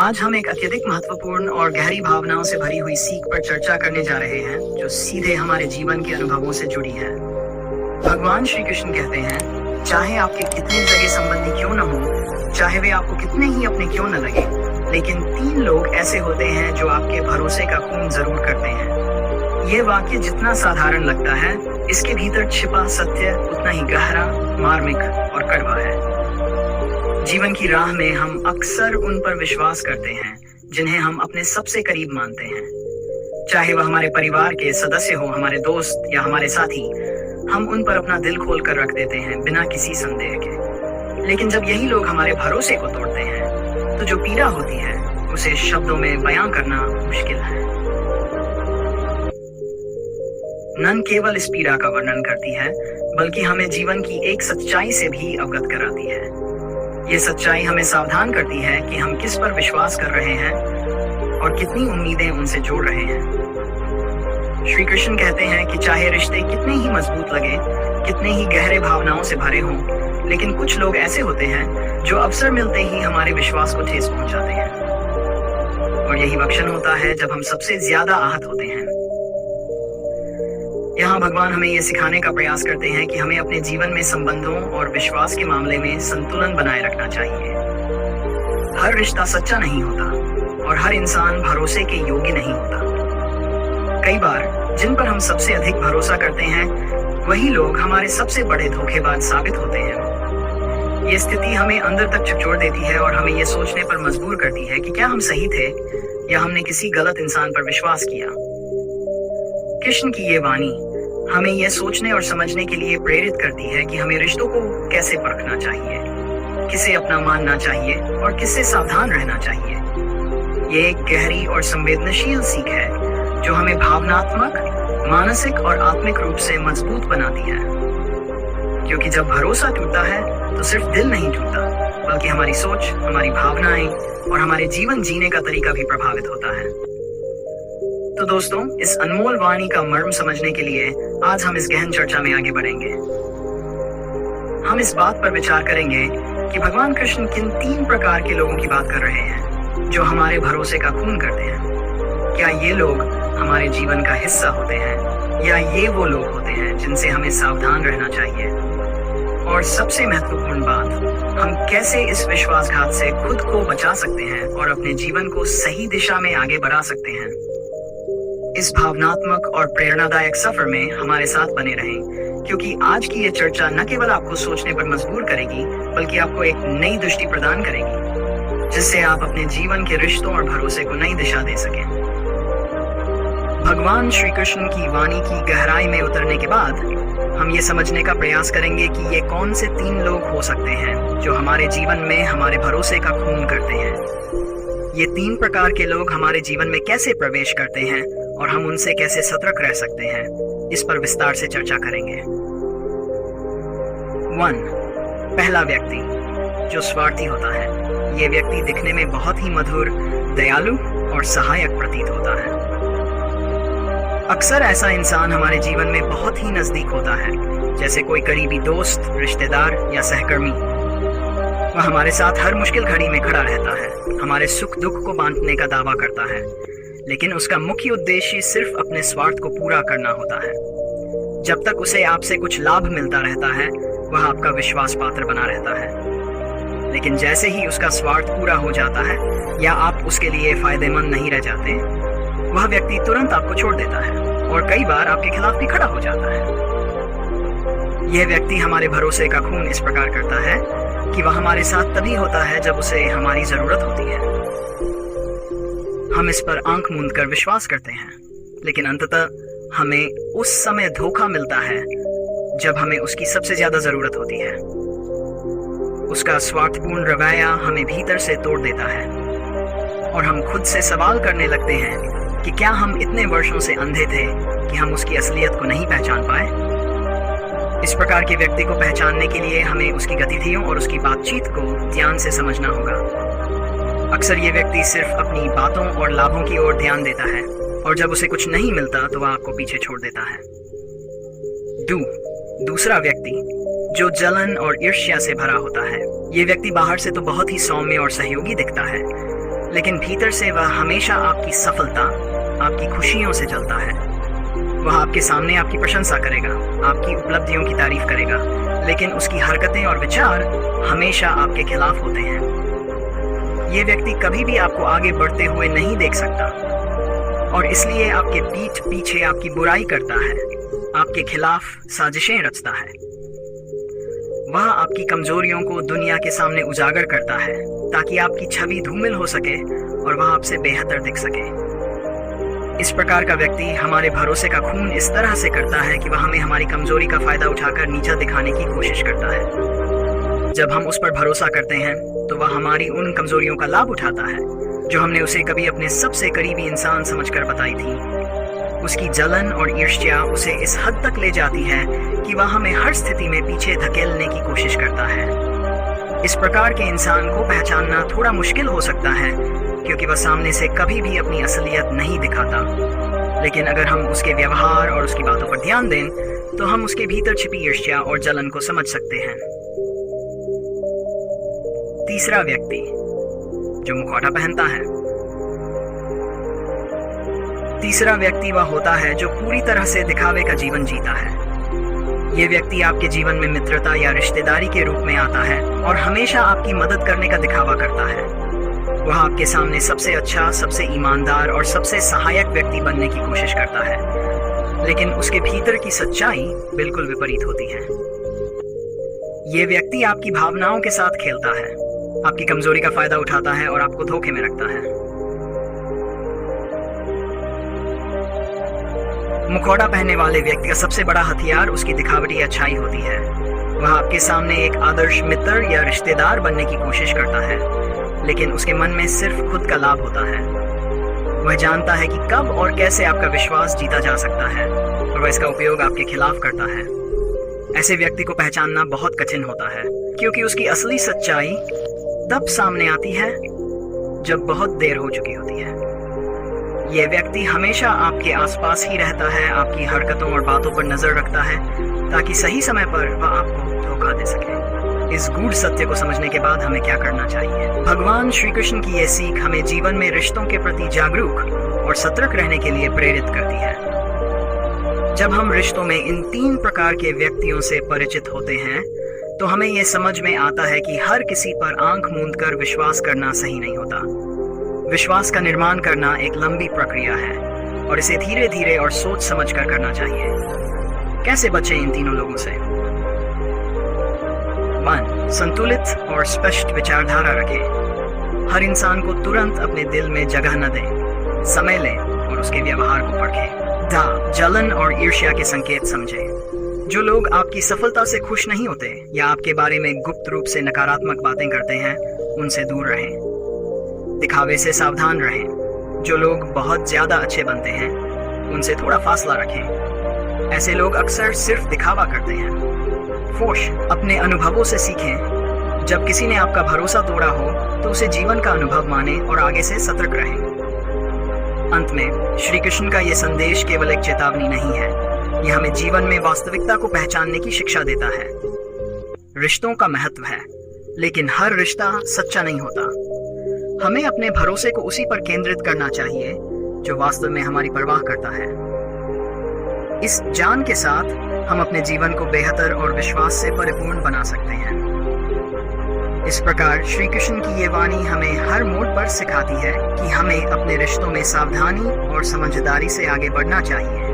आज हम एक अत्यधिक महत्वपूर्ण और गहरी भावनाओं से भरी हुई सीख पर चर्चा करने जा रहे हैं, जो सीधे हमारे जीवन के अनुभवों से जुड़ी है। भगवान श्री कृष्ण कहते हैं, चाहे आपके कितने जगह संबंधी क्यों न हो, चाहे वे आपको कितने ही अपने क्यों न लगे, लेकिन 3 लोग ऐसे होते हैं जो आपके भरोसे का खून जरूर करते हैं। ये वाक्य जितना साधारण लगता है, इसके भीतर छिपा सत्य उतना ही गहरा, मार्मिक और कड़वा है। जीवन की राह में हम अक्सर उन पर विश्वास करते हैं जिन्हें हम अपने सबसे करीब मानते हैं। चाहे वह हमारे परिवार के सदस्य हो, हमारे दोस्त या हमारे साथी, हम उन पर अपना दिल खोल कर रख देते हैं बिना किसी संदेह के। लेकिन जब यही लोग हमारे भरोसे को तोड़ते हैं, तो जो पीड़ा होती है उसे शब्दों में बयां करना मुश्किल है। नन केवल इस पीड़ा का वर्णन करती है, बल्कि हमें जीवन की एक सच्चाई से भी अवगत कराती है। ये सच्चाई हमें सावधान करती है कि हम किस पर विश्वास कर रहे हैं और कितनी उम्मीदें उनसे जोड़ रहे हैं। श्री कृष्ण कहते हैं कि चाहे रिश्ते कितने ही मजबूत लगे, कितने ही गहरे भावनाओं से भरे हों, लेकिन कुछ लोग ऐसे होते हैं जो अवसर मिलते ही हमारे विश्वास को ठेस पहुंचाते हैं। और यही वह क्षण होता है जब हम सबसे ज्यादा आहत होते हैं। यहाँ भगवान हमें यह सिखाने का प्रयास करते हैं कि हमें अपने जीवन में संबंधों और विश्वास के मामले में संतुलन बनाए रखना चाहिए। हर रिश्ता सच्चा नहीं होता और हर इंसान भरोसे के योग्य नहीं होता। कई बार जिन पर हम सबसे अधिक भरोसा करते हैं, वही लोग हमारे सबसे बड़े धोखेबाज साबित होते हैं। ये स्थिति हमें अंदर तक झकझोर देती है और हमें यह सोचने पर मजबूर करती है कि क्या हम सही थे या हमने किसी गलत इंसान पर विश्वास किया। कृष्ण की ये वाणी हमें यह सोचने और समझने के लिए प्रेरित करती है कि हमें रिश्तों को कैसे परखना चाहिए, किसे अपना मानना चाहिए और किससे सावधान रहना चाहिए। ये एक गहरी और संवेदनशील सीख है जो हमें भावनात्मक, मानसिक और आत्मिक रूप से मजबूत बनाती है। क्योंकि जब भरोसा टूटता है तो सिर्फ दिल नहीं टूटता, बल्कि हमारी सोच, हमारी भावनाएं और हमारे जीवन जीने का तरीका भी प्रभावित होता है। तो दोस्तों, इस अनमोल वाणी का मर्म समझने के लिए आज हम इस गहन चर्चा में आगे बढ़ेंगे। हम इस बात पर विचार करेंगे कि भगवान कृष्ण किन 3 प्रकार के लोगों की बात कर रहे हैं जो हमारे भरोसे का खून करते हैं। क्या ये लोग हमारे जीवन का हिस्सा होते हैं या ये वो लोग होते हैं जिनसे हमें सावधान रहना चाहिए? और सबसे महत्वपूर्ण बात, हम कैसे इस विश्वासघात से खुद को बचा सकते हैं और अपने जीवन को सही दिशा में आगे बढ़ा सकते हैं। इस भावनात्मक और प्रेरणादायक सफर में हमारे साथ बने रहें, क्योंकि आज की ये चर्चा न केवल आपको सोचने पर मजबूर करेगी, बल्कि आपको एक नई दृष्टि प्रदान करेगी, जिससे आप अपने जीवन के रिश्तों और भरोसे को नई दिशा दे सकें। भगवान श्री कृष्ण की वाणी की गहराई में उतरने के बाद हम ये समझने का प्रयास करेंगे कि ये कौन से 3 लोग हो सकते हैं जो हमारे जीवन में हमारे भरोसे का खून करते हैं। ये 3 प्रकार के लोग हमारे जीवन में कैसे प्रवेश करते हैं और हम उनसे कैसे सतर्क रह सकते हैं, इस पर विस्तार से चर्चा करेंगे। 1. पहला व्यक्ति जो स्वार्थी होता है। ये व्यक्ति दिखने में बहुत ही मधुर, दयालु और सहायक प्रतीत होता है। अक्सर ऐसा इंसान हमारे जीवन में बहुत ही नजदीक होता है, जैसे कोई करीबी दोस्त, रिश्तेदार या सहकर्मी। वह हमारे साथ हर मुश्किल घड़ी में खड़ा रहता है, हमारे सुख दुख को बांटने का दावा करता है, लेकिन उसका मुख्य उद्देश्य सिर्फ अपने स्वार्थ को पूरा करना होता है। जब तक उसे आपसे कुछ लाभ मिलता रहता है, वह आपका विश्वास पात्र बना रहता है। लेकिन जैसे ही उसका स्वार्थ पूरा हो जाता है या आप उसके लिए फायदेमंद नहीं रह जाते, वह व्यक्ति तुरंत आपको छोड़ देता है और कई बार आपके खिलाफ भी खड़ा हो जाता है। यह व्यक्ति हमारे भरोसे का खून इस प्रकार करता है कि वह हमारे साथ तभी होता है जब उसे हमारी जरूरत होती है। हम इस पर आंख मूंद कर विश्वास करते हैं, लेकिन अंततः हमें उस समय धोखा मिलता है जब हमें उसकी सबसे ज्यादा जरूरत होती है। उसका स्वार्थपूर्ण रवैया हमें भीतर से तोड़ देता है और हम खुद से सवाल करने लगते हैं कि क्या हम इतने वर्षों से अंधे थे कि हम उसकी असलियत को नहीं पहचान पाए। इस प्रकार के व्यक्ति को पहचानने के लिए हमें उसकी गतिविधियों और उसकी बातचीत को ध्यान से समझना होगा। अक्सर ये व्यक्ति सिर्फ अपनी बातों और लाभों की ओर ध्यान देता है और जब उसे कुछ नहीं मिलता तो वह आपको पीछे छोड़ देता है। दूसरा व्यक्ति जो जलन और ईर्ष्या से भरा होता है। ये व्यक्ति बाहर से तो बहुत ही सौम्य और सहयोगी दिखता है, लेकिन भीतर से वह हमेशा आपकी सफलता, आपकी खुशियों से जलता है। वह आपके सामने आपकी प्रशंसा करेगा, आपकी उपलब्धियों की तारीफ करेगा, लेकिन उसकी हरकतें और विचार हमेशा आपके खिलाफ होते हैं। ये व्यक्ति कभी भी आपको आगे बढ़ते हुए नहीं देख सकता और इसलिए आपके पीठ पीछे आपकी बुराई करता है, आपके खिलाफ साजिशें रचता है। वह आपकी कमजोरियों को दुनिया के सामने उजागर करता है ताकि आपकी छवि धूमिल हो सके और वह आपसे बेहतर दिख सके। इस प्रकार का व्यक्ति हमारे भरोसे का खून इस तरह से करता है कि वह हमें हमारी कमजोरी का फायदा उठाकर नीचा दिखाने की कोशिश करता है। जब हम उस पर भरोसा करते हैं तो वह हमारी उन कमजोरियों का लाभ उठाता है जो हमने उसे कभी अपने सबसे करीबी इंसान समझकर बताई थी। उसकी जलन और ईर्ष्या उसे इस हद तक ले जाती है कि वह हमें हर स्थिति में पीछे धकेलने की कोशिश करता है। इस प्रकार के इंसान को पहचानना थोड़ा मुश्किल हो सकता है क्योंकि वह सामने से कभी भी अपनी असलियत नहीं दिखाता, लेकिन अगर हम उसके व्यवहार और उसकी बातों पर ध्यान दें तो हम उसके भीतर छिपी ईर्ष्या और जलन को समझ सकते हैं। तीसरा व्यक्ति जो मुखौटा पहनता है। तीसरा व्यक्ति वह होता है जो पूरी तरह से दिखावे का जीवन जीता है। यह व्यक्ति आपके जीवन में मित्रता या रिश्तेदारी के रूप में आता है और हमेशा आपकी मदद करने का दिखावा करता है। वह आपके सामने सबसे अच्छा, सबसे ईमानदार और सबसे सहायक व्यक्ति बनने की कोशिश करता है, लेकिन उसके भीतर की सच्चाई बिल्कुल विपरीत होती है। यह व्यक्ति आपकी भावनाओं के साथ खेलता है, आपकी कमजोरी का फायदा उठाता है और आपको धोखे में रखता है। मुखौटा पहनने वाले व्यक्ति का सबसे बड़ा हथियार उसकी दिखावटी अच्छाई होती है। वह आपके सामने एक आदर्श मित्र या रिश्तेदार बनने की कोशिश करता है, लेकिन उसके मन में सिर्फ खुद का लाभ होता है। वह जानता है कि कब और कैसे आपका विश्वास जीता जा सकता है और वह इसका उपयोग आपके खिलाफ करता है। ऐसे व्यक्ति को पहचानना बहुत कठिन होता है क्योंकि उसकी असली सच्चाई तब सामने आती है जब बहुत देर हो चुकी होती है। यह व्यक्ति हमेशा आपके आसपास ही रहता है, आपकी हरकतों और बातों पर नजर रखता है ताकि सही समय पर वह आपको धोखा दे सके। इस गूढ़ सत्य को समझने के बाद हमें क्या करना चाहिए? भगवान श्री कृष्ण की यह सीख हमें जीवन में रिश्तों के प्रति जागरूक और सतर्क रहने के लिए प्रेरित करती है। जब हम रिश्तों में इन 3 प्रकार के व्यक्तियों से परिचित होते हैं तो हमें यह समझ में आता है कि हर किसी पर आंख मूंद कर विश्वास करना सही नहीं होता। विश्वास का निर्माण करना एक लंबी प्रक्रिया है और इसे धीरे धीरे और सोच समझ कर करना चाहिए। कैसे बचें इन तीनों लोगों से? 1. संतुलित और स्पष्ट विचारधारा रखें। हर इंसान को तुरंत अपने दिल में जगह न दें, समय लें और उसके व्यवहार को परखें। 2. जलन और ईर्ष्या के संकेत समझें। जो लोग आपकी सफलता से खुश नहीं होते या आपके बारे में गुप्त रूप से नकारात्मक बातें करते हैं, उनसे दूर रहें। दिखावे से सावधान रहें। जो लोग बहुत ज्यादा अच्छे बनते हैं, उनसे थोड़ा फासला रखें। ऐसे लोग अक्सर सिर्फ दिखावा करते हैं। फोश, अपने अनुभवों से सीखें। जब किसी ने आपका भरोसा तोड़ा हो तो उसे जीवन का अनुभव माने और आगे से सतर्क रहें। अंत में श्री कृष्ण का यह संदेश केवल एक चेतावनी नहीं है, यह हमें जीवन में वास्तविकता को पहचानने की शिक्षा देता है। रिश्तों का महत्व है, लेकिन हर रिश्ता सच्चा नहीं होता। हमें अपने भरोसे को उसी पर केंद्रित करना चाहिए जो वास्तव में हमारी परवाह करता है। इस जान के साथ हम अपने जीवन को बेहतर और विश्वास से परिपूर्ण बना सकते हैं। इस प्रकार श्री कृष्ण की ये वाणी हमें हर मोड़ पर सिखाती है कि हमें अपने रिश्तों में सावधानी और समझदारी से आगे बढ़ना चाहिए।